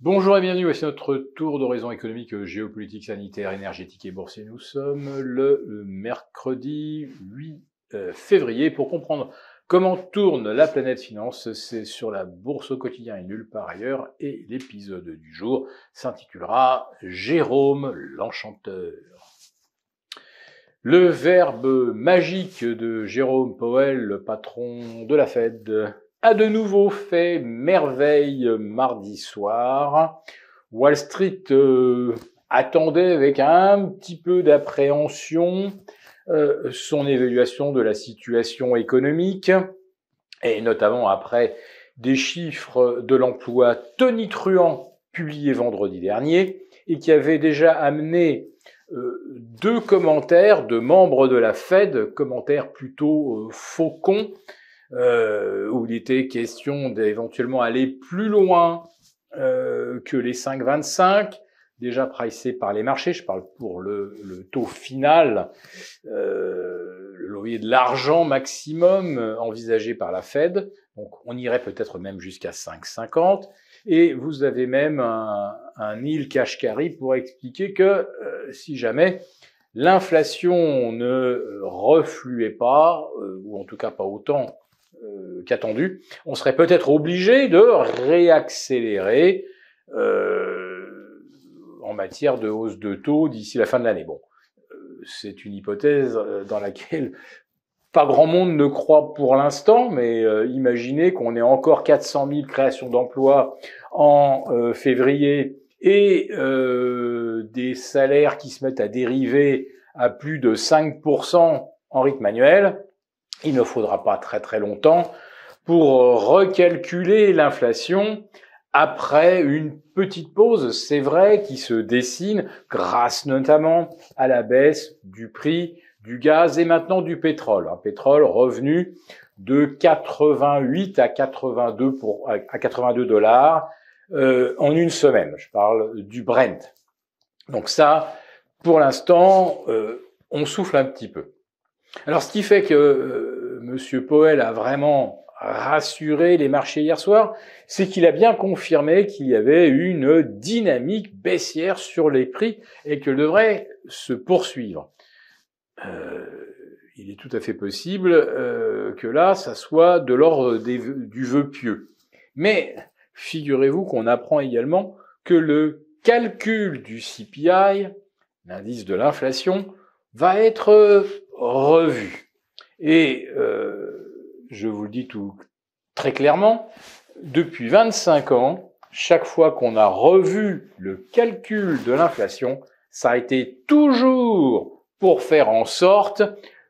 Bonjour et bienvenue, voici notre tour d'horizon économique, géopolitique, sanitaire, énergétique et boursier. Nous sommes le mercredi 8 février. Pour comprendre comment tourne la planète finance, c'est sur la bourse au quotidien et nulle part ailleurs. Et l'épisode du jour s'intitulera Jérôme l'Enchanteur. Le verbe magique de Jérôme Powell, le patron de la Fed, a de nouveau fait merveille mardi soir. Wall Street attendait avec un petit peu d'appréhension son évaluation de la situation économique, et notamment après des chiffres de l'emploi tonitruants publiés vendredi dernier, et qui avaient déjà amené deux commentaires de membres de la Fed, commentaires plutôt faucons, où il était question d'éventuellement aller plus loin que les 5,25, déjà pricé par les marchés. Je parle pour le taux final, le loyer de l'argent maximum envisagé par la Fed. Donc on irait peut-être même jusqu'à 5,50. Et vous avez même un Neil Kashkari pour expliquer que si jamais l'inflation ne refluait pas, ou en tout cas pas autant qu'attendu, on serait peut-être obligé de réaccélérer en matière de hausse de taux d'ici la fin de l'année. Bon, c'est une hypothèse dans laquelle pas grand monde ne croit pour l'instant, mais imaginez qu'on ait encore 400 000 créations d'emplois en février et des salaires qui se mettent à dériver à plus de 5% en rythme annuel. Il ne faudra pas très très longtemps pour recalculer l'inflation après une petite pause, c'est vrai, qui se dessine grâce notamment à la baisse du prix du gaz et maintenant du pétrole. Un pétrole revenu de 88 à 82 dollars en une semaine. Je parle du Brent. Donc ça, pour l'instant, on souffle un petit peu. Alors, ce qui fait que Monsieur Powell a vraiment rassuré les marchés hier soir, c'est qu'il a bien confirmé qu'il y avait une dynamique baissière sur les prix et qu'elle devrait se poursuivre. Il est tout à fait possible que là, ça soit de l'ordre du vœu pieux. Mais figurez-vous qu'on apprend également que le calcul du CPI, l'indice de l'inflation, va être revu. Et je vous le dis tout très clairement, depuis 25 ans, chaque fois qu'on a revu le calcul de l'inflation, ça a été toujours pour faire en sorte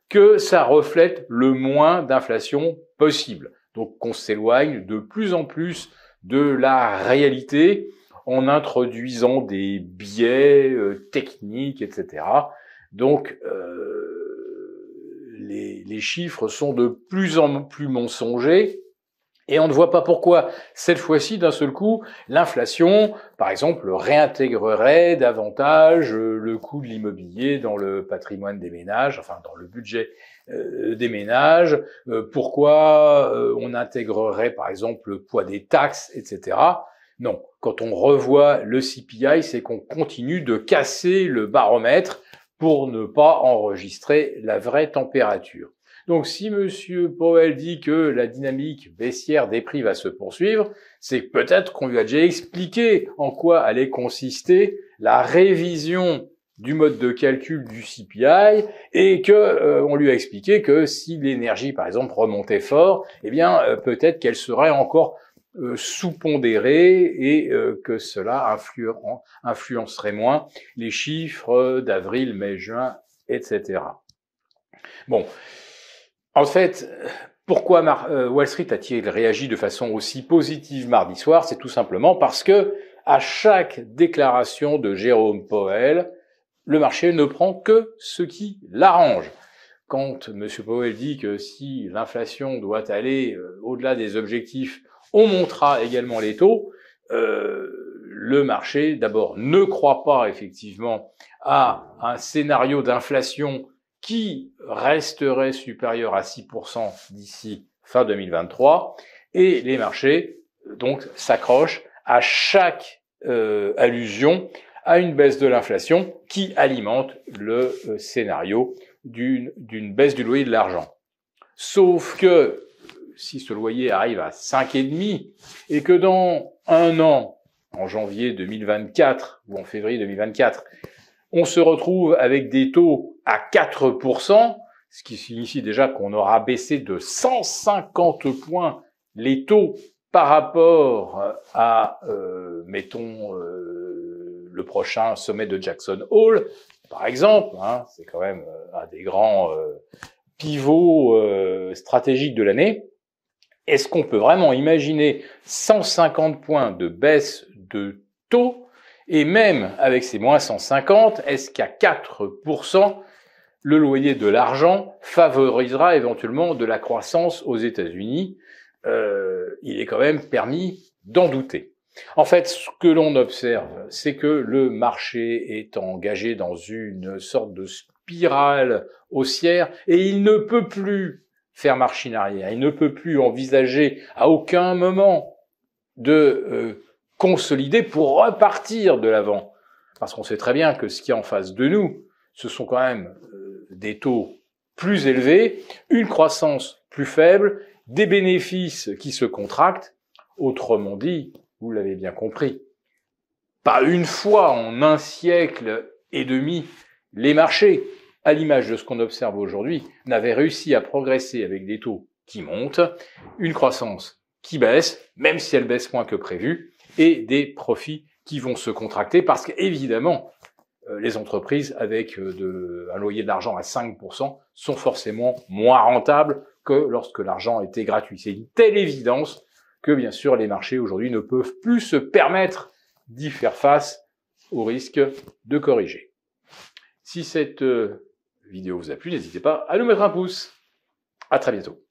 que ça reflète le moins d'inflation possible. Donc qu'on s'éloigne de plus en plus de la réalité en introduisant des biais techniques, etc. Donc les chiffres sont de plus en plus mensongers et on ne voit pas pourquoi cette fois-ci, d'un seul coup, l'inflation, par exemple, réintégrerait davantage le coût de l'immobilier dans le patrimoine des ménages, enfin dans le budget des ménages, pourquoi on intégrerait par exemple le poids des taxes, etc. Non, quand on revoit le CPI, c'est qu'on continue de casser le baromètre pour ne pas enregistrer la vraie température. Donc si Monsieur Powell dit que la dynamique baissière des prix va se poursuivre, c'est peut-être qu'on lui a déjà expliqué en quoi allait consister la révision du mode de calcul du CPI et que on lui a expliqué que si l'énergie par exemple remontait fort, eh bien peut-être qu'elle serait encore sous-pondérée et que cela influencerait moins les chiffres d'avril, mai, juin, etc. Bon. En fait, pourquoi Wall Street a-t-il réagi de façon aussi positive mardi soir? C'est tout simplement parce que à chaque déclaration de Jérôme Powell, le marché ne prend que ce qui l'arrange. Quand M. Powell dit que si l'inflation doit aller au-delà des objectifs, on montera également les taux, le marché, d'abord, ne croit pas effectivement à un scénario d'inflation qui resterait supérieur à 6% d'ici fin 2023, et les marchés donc s'accrochent à chaque allusion à une baisse de l'inflation qui alimente le scénario d'une baisse du loyer de l'argent. Sauf que si ce loyer arrive à 5,5 et que dans un an, en janvier 2024 ou en février 2024, on se retrouve avec des taux à 4%, ce qui signifie déjà qu'on aura baissé de 150 points les taux par rapport à, mettons, le prochain sommet de Jackson Hole, par exemple, hein, c'est quand même un des grands pivots stratégiques de l'année. Est-ce qu'on peut vraiment imaginer 150 points de baisse de taux? Et même avec ces moins 150, est-ce qu'à 4%, le loyer de l'argent favorisera éventuellement de la croissance aux États-Unis? Il est quand même permis d'en douter. En fait, ce que l'on observe, c'est que le marché est engagé dans une sorte de spirale haussière et il ne peut plus faire machine arrière. Il ne peut plus envisager à aucun moment de consolider pour repartir de l'avant. Parce qu'on sait très bien que ce qui est en face de nous, ce sont quand même des taux plus élevés, une croissance plus faible, des bénéfices qui se contractent. Autrement dit, vous l'avez bien compris, pas une fois en un siècle et demi, les marchés, à l'image de ce qu'on observe aujourd'hui, n'avaient réussi à progresser avec des taux qui montent, une croissance qui baisse, même si elle baisse moins que prévu, et des profits qui vont se contracter parce qu'évidemment, les entreprises avec un loyer de l'argent à 5% sont forcément moins rentables que lorsque l'argent était gratuit. C'est une telle évidence que bien sûr les marchés aujourd'hui ne peuvent plus se permettre d'y faire face au risque de corriger. Si cette vidéo vous a plu, n'hésitez pas à nous mettre un pouce. À très bientôt.